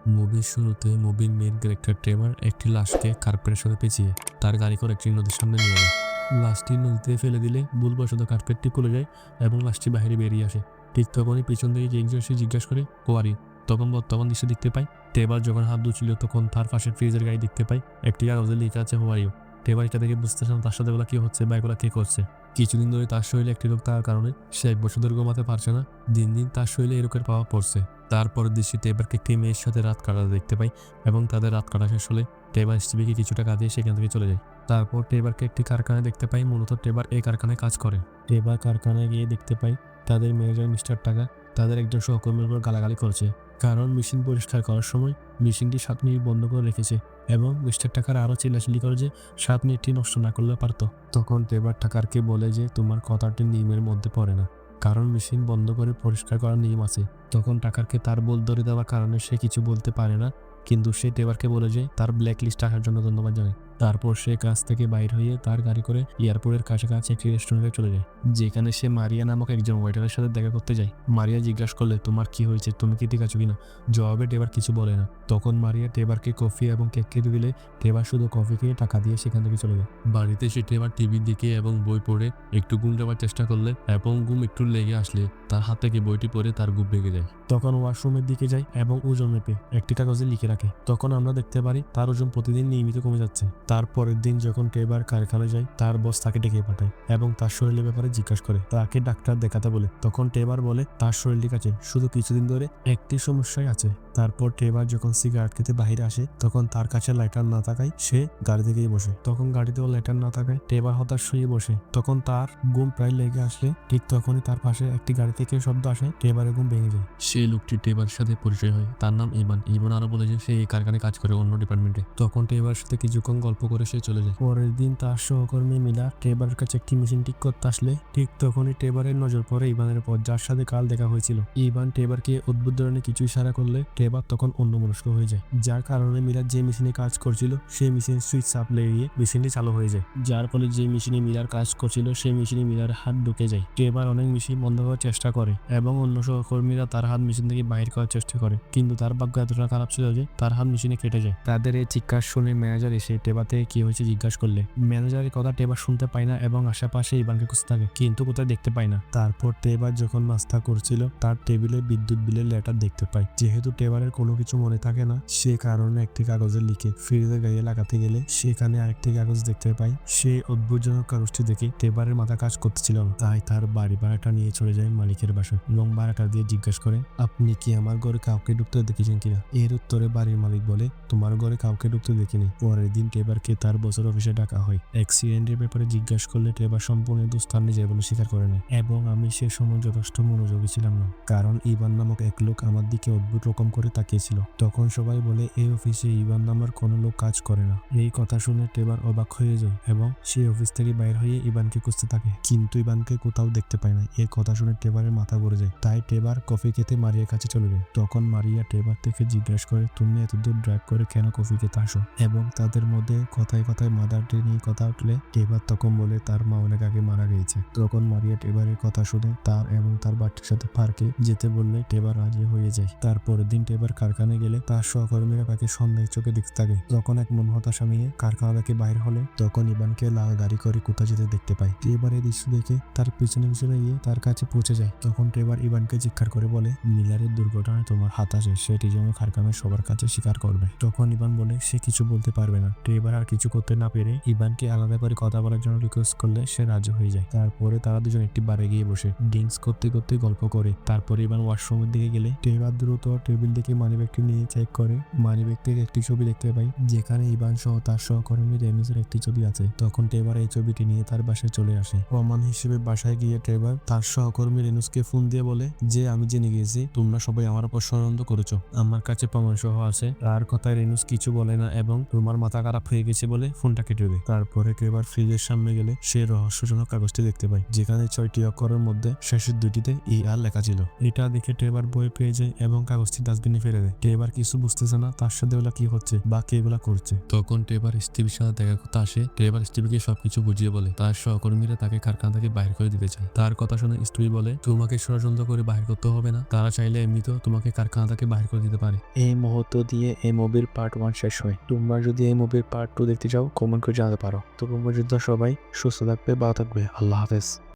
মুভির শুরুতে মুভির মেইন ক্যারেক্টার ট্রেভার একটি লাশকে কার্পেটের সাথে পেঁচিয়ে তার গাড়ি করে একটি নদীর সামনে নিয়ে যায়। লাশটি নদীতে ফেলে দিলে ভুলবশত কার্পেটটি খুলে যায় এবং লাশটি বাইরে বেরিয়ে আসে। ঠিক তখনই পিছন থেকে একজন এসে জিজ্ঞাসা করে কোয়ারি। তখন বর্তমান দৃশ্য দেখতে পাই ট্রেভার যখন হাত ধুচ্ছিল তখন তার পাশে ফ্রিজের গাড়ি দেখতে পাই একটি কাগজে লেখা আছে হোয়ারিও। ট্রেভার এটা দেখে বুঝতেছে না তার সাথে এগুলো কি হচ্ছে বা এগুলো কে করছে। কিছুদিন ধরে তার শরীরে একটি রোগ থাকার কারণে সে 1 বছর ধরে ঘুমাতে পারছে না। দিন দিন তার শরীরে এই রোগের প্রভাব পড়ছে। তারপরের দৃশ্যে টেবারকে একটি মেয়ের সাথে রাত কাটাতে দেখতে পাই এবং তাদের রাত কাটা শেষ হলে টেবার স্ত্রীকে কিছু টাকা দিয়ে সেখান থেকে চলে যায়। তারপর টেবারকে একটি কারখানায় দেখতে পাই, মূলত টেবার এই কারখানায় কাজ করে। টেবার কারখানায় গিয়ে দেখতে পাই তাদের ম্যানেজার মিস্টার টাকা তাদের একজন সহকর্মীর উপর গালাগালি করছে, কারণ মেশিন পরিষ্কার করার সময় মেশিনটি 7 মিনিট বন্ধ করে রেখেছে এবং মিস্টার টাকার আরও চিল্লাচিল্লি করে যে 7 মিনিটটি নষ্ট না করলে পারতো। তখন টেবার টাকারকে বলে যে তোমার কথাটি নিয়মের মধ্যে পড়ে না, কারণ মেশিন বন্ধ করে পরিষ্কার করার নিয়ম আছে। তখন টাকারকে তার বল ধরে দেওয়ার কারণে সে কিছু বলতে পারে না, কিন্তু সে টেবারকে বলে যে তার ব্ল্যাক লিস্ট আসার জন্য ধন্যবাদ জানায়। তারপর সে কাজ থেকে বাইর হয়ে তার গাড়ি করে এয়ারপোর্টের কাছাকাছি একটি রেস্টুরেন্টে চলে যায়, যেখানে সে মারিয়া নামক একজন ওয়েটারের সাথে দেখা করতে যায়। মারিয়া জিজ্ঞাসা করলে তোমার কি হয়েছে, তুমি কি ঠিক আছো কিনা। জবাবে টেবার কিছু বলে না। তখন মারিয়া টেবারকে কফি এবং কেক খেতে দিলে টেবার শুধু কফি খেয়ে টাকা দিয়ে সেখান থেকে চলে যায়। বাড়িতে সে টেবার টিভি দেখে এবং বই পড়ে একটু ঘুম যাওয়ার চেষ্টা করলে এবং ঘুম একটু লেগে আসলে তার হাত থেকে বইটি পড়ে তার ঘুম ভেঙে যায়। তখন ওয়াশরুমের দিকে যায় এবং ওজন মেপে একটি কাগজে লিখে রাখে। তখন আমরা দেখতে পারি তার ওজন প্রতিদিন নিয়মিত কমে যাচ্ছে। তারপরের দিন যখন টেবার কারখানায় যায় তার বস তাকে ডেকে পাঠায় এবং তার শরীরের ব্যাপারে জিজ্ঞাসা করে, তাকে ডাক্তার দেখাতে বলে। তখন টেবার বলে তার শরীর ঠিক আছে, শুধু কিছুদিন ধরে একটি সমস্যাই আছে। তারপর টেবার যখন সিগারেট খেতে বাহিরে আসে তখন তার কাছে লাইটার না থাকায় সে গাড়ি থেকেই বসে। তখন গাড়িতেও লাইটার না থাকায় টেবার হতাশ হয়ে বসে। তখন তার ঘুম প্রায় লেগে আসলে ঠিক তখনই তার পাশে একটি গাড়ি থেকে শব্দ আসে, টেবারের ঘুম ভেঙে যায়। সে লোকটি টেবারের সাথে পরিচয় হয়, তার নাম ইভান। ইভান আরো বলে যে সে এই কারখানায় কাজ করে অন্য ডিপার্টমেন্টে। তখন টেবার সাথে কিছুক্ষণ গল্প করে সে চলে যায়। পরের দিন তার সহকর্মী মিলা টেবারের কাছে একটি মেশিন ঠিক করতে আসলে ঠিক তখনই টেবারের নজর পড়ে ইভানের উপর, যার সাথে কাল দেখা হয়েছিল। ইভান টেবারকে অদ্ভুত ধরনের কিছু ইশারা করলে টেবার তখন অন্যমনস্ক হয়ে যায়, যার কারণে মিলা যে মেশিনে কাজ করছিল সেই মেশিনের সুইচ চাপ লেগে মেশিনটি চালু হয়ে যায়, যার ফলে যে মেশিনে মিলার কাজ করছিল সেই মেশিনে মিলার হাত ঢুকে যায়। টেবার অনেক মেশিন বন্ধ করার চেষ্টা করে এবং অন্য সহকর্মীরা তার হাত মেশিন থেকে বাইর করার চেষ্টা করে, কিন্তু তার ভাগ্য এতটা খারাপ ছিল যে তার হাত মেশিনে কেটে যায়। তাদের এই চিৎকার শুনে ম্যানেজার এসে টেবার থেকে কি হয়েছে জিজ্ঞাসা করলে ম্যানেজারের কথা টেবার শুনতে পায় না এবং আশেপাশে ইভানকে খুঁজতে থাকে, কিন্তু কোথায় দেখতে পায় না। তারপর টেবার যখন নাস্তা করছিল তার টেবিলে বিদ্যুৎ বিলের লেটার দেখতে পায়। যেহেতু টেবারের কোনো কিছু মনে থাকে না সে কারণে একটি কাগজে লিখে ফ্রিজের গায়ে লাগাতে গেলে সেখানে আরেকটি কাগজ দেখতে পায়। সে অদ্ভুতজনক কাগজটি দেখে টেবারের মাথা কাজ করতেছিল না, তাই তার বাড়ি ভাড়াটা নিয়ে চলে যায় মালিকের বাসায় এবং ভাড়াটা দিয়ে জিজ্ঞাসা করে আপনি কি আমার ঘরে কাউকে ঢুকতে দেখেছেন কিনা। এর উত্তরে বাড়ির মালিক বলে তোমার ঘরে কাউকে ঢুকতে দেখিনি। পরের দিন টেবারকে তার বছর অফিসে ডাকা হয়। অ্যাক্সিডেন্টের ব্যাপারে জিজ্ঞাসা করলে টেবার সম্পূর্ণ দুস্থান নিজে বলে স্বীকার করে নেয় এবং আমি সে সময় যথেষ্ট মনোযোগী ছিলাম না, কারণ ইভান নামক এক লোক আমার দিকে অদ্ভুত রকম করে তাকিয়েছিল। তখন সবাই বলে এই অফিসে ইভান নামের কোনো লোক কাজ করে না। এই কথা শুনে টেবার অবাক হয়ে যায় এবং সে অফিস থেকে বাইর হয়ে ইভানকে খুঁজতে থাকে, কিন্তু ইভানকে কোথাও দেখতে পায় না। এই কথা শুনে টেবারের মাথা ঘুরে যায়, তাই টেবার কফি খেতে মারিয়ার কাছে চলে যায়। তখন মারিয়া টেবার থেকে জিজ্ঞাসা করে তুমি এত দূর ড্রাইভ করে কেন কফি খেতে আসো, এবং তাদের মধ্যে কথায় কথায় মাদার ডে নিয়ে কথা উঠলে টেবার তখন বলে তার মা অনেক আগে মারা গিয়েছে। তখন মারিয়া টেবারের কথা শুনে তার এবং তার বাচ্চার সাথে পার্কে যেতে বললে টেবার রাজি হয়ে যায়। তারপরের দিন টেবার কারখানায় গেলে তার সহকর্মীরা তাকে সন্দেহের চোখে দেখতে থাকে। তখন এক মন হতাশা নিয়ে কারখানা থেকে বাইর হলে তখন ইভানকে লাল গাড়ি করে কোথা যেতে দেখতে পায়। টেবার এই দৃশ্য দেখে তার পিছনে পিছনে গিয়ে তার কাছে পৌঁছে যায়। তখন টেবার ইভানকে জিজ্ঞাসা করে বলে মিলারের দুর্ঘটনায় তোমার হাত আছে, সেটি যেন কারখানার সবার কাছে স্বীকার করবে। তখন ইভান বলে সে কিছু বলতে পারবে না। টেবার আর কিছু করতে না পেরে ইভানকে আলাদা করে কথা বলার জন্য রিকোয়েস্ট করলে সে রাজি হয়ে যায়। তারপরে তারা দুজন একটি বারে গিয়ে বসে ড্রিঙ্কস করতে করতে গল্প করে। তারপরে ইভান ওয়াশরুমের দিকে গেলে টেবার দ্রুত টেবিল থেকে মানিব্যাগটি নিয়ে চেক করে মানিব্যাগ থেকে একটি ছবি দেখতে পাই, যেখানে ইভান সহ তার সহকর্মী রেনুসের একটি ছবি আছে। তখন টেবার এই ছবিটি নিয়ে তার বাসায় চলে আসে। প্রমাণ হিসেবে বাসায় গিয়ে টেবার তার সহকর্মী রেনুসকে ফোন দিয়ে বলে যে আমি জেনে গিয়েছি তোমরা সবাই আমার উপর ষড়যন্ত্র করেছো, আমার কাছে প্রমাণ সহ আছে। তার কথায় রেনুস কিছু বলে না এবং তোমার মাথা খারাপ হয়ে গেছে বলে ফোনটা কেটে দেয়। তারপরে টেবার ফ্রিজের সামনে গেলে সে রহস্যজনক কাগজটি দেখতে পায়, যেখানে 6টি অক্ষরের মধ্যে শেষের 2টিতে আর লেখা ছিল। এটা দেখে টেবার ভয় পেয়ে যায় এবং কাগজটি ডাস্টবিনে ডাস্টবিনে ফেলে দেয়। টেবার কিছু বুঝতেছে না তার সাথে ওগুলা কি হচ্ছে বা কে এগুলা করছে। তখন টেবার স্টিভের সাথে দেখা করতে আসে। টেবার স্টিভকে সবকিছু বুঝিয়ে বলে তার সহকর্মীরা তাকে কারখানা থেকে বাইরে করে দিতে চায়। তার কথা শুনে স্টিভ বলে তোমাকে ষড়যন্ত্র করে বাহির করতে হবে না, তারা চাইলে এমনিতেও তোমাকে কারখানা থেকে বাহির করে দিতে পারে। এই মুহূর্ত দিয়ে এই মুভির পার্ট 1 শেষ হয়। তোমরা যদি এই মুভির পার্ট 2 দেখতে চাও কমেন্ট করে জানাতে পারো। তো তোমরা যদি সবাই সুস্থ থাকবে, ভালো থাকবে। আল্লাহ হাফেজ।